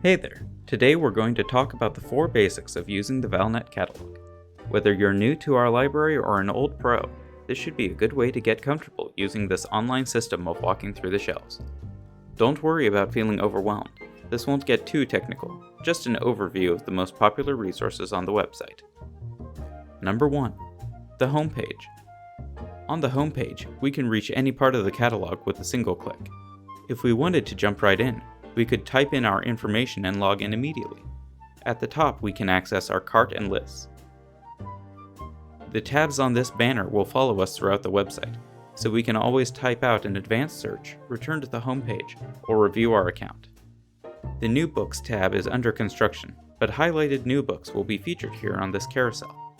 Hey there! Today we're going to talk about the 4 basics of using the Valnet catalog. Whether you're new to our library or an old pro, this should be a good way to get comfortable using this online system of walking through the shelves. Don't worry about feeling overwhelmed. This won't get too technical, just an overview of the most popular resources on the website. Number 1. The homepage. On the homepage, we can reach any part of the catalog with a single click. If we wanted to jump right in, we could type in our information and log in immediately. At the top, we can access our cart and lists. The tabs on this banner will follow us throughout the website, so we can always type out an advanced search, return to the homepage, or review our account. The New Books tab is under construction, but highlighted new books will be featured here on this carousel.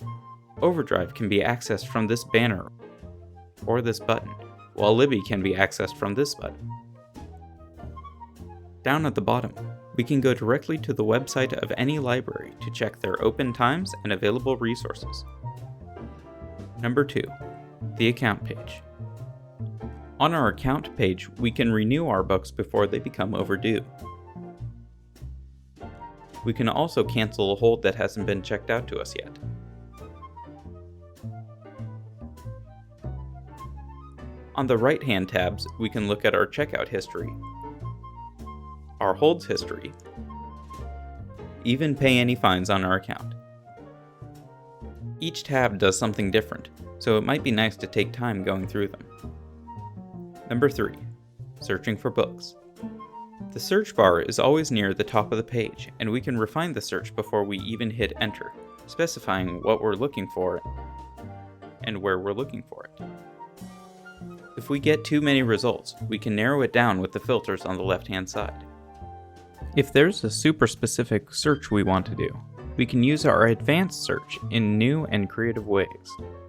Overdrive can be accessed from this banner or this button, while Libby can be accessed from this button. Down at the bottom, we can go directly to the website of any library to check their open times and available resources. Number 2. The account page. On our account page, we can renew our books before they become overdue. We can also cancel a hold that hasn't been checked out to us yet. On the right-hand tabs, we can look at our checkout history, our holds history, even pay any fines on our account. Each tab does something different, so it might be nice to take time going through them. Number 3. Searching for books. The search bar is always near the top of the page, and we can refine the search before we even hit enter, specifying what we're looking for and where we're looking for it. If we get too many results, we can narrow it down with the filters on the left-hand side. If there's a super specific search we want to do, we can use our advanced search in new and creative ways.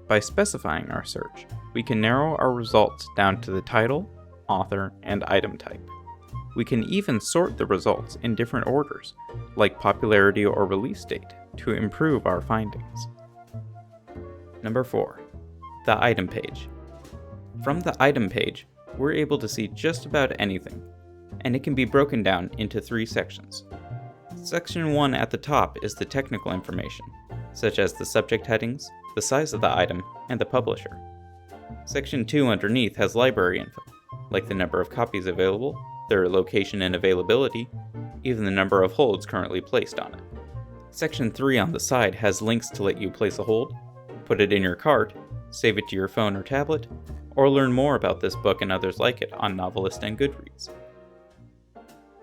By specifying our search, we can narrow our results down to the title, author, and item type. We can even sort the results in different orders, like popularity or release date, to improve our findings. Number 4. The item page. From the item page, we're able to see just about anything, and it can be broken down into 3 sections. Section 1 at the top is the technical information, such as the subject headings, the size of the item, and the publisher. Section 2 underneath has library info, like the number of copies available, their location and availability, even the number of holds currently placed on it. Section 3 on the side has links to let you place a hold, put it in your cart, save it to your phone or tablet, or learn more about this book and others like it on Novelist and Goodreads.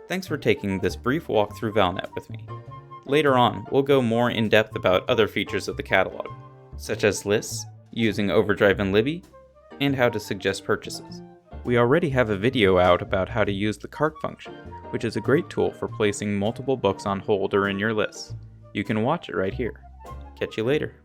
Thanks for taking this brief walk through Valnet with me. Later on, we'll go more in depth about other features of the catalog, such as lists, using Overdrive and Libby, and how to suggest purchases. We already have a video out about how to use the cart function, which is a great tool for placing multiple books on hold or in your lists. You can watch it right here. Catch you later.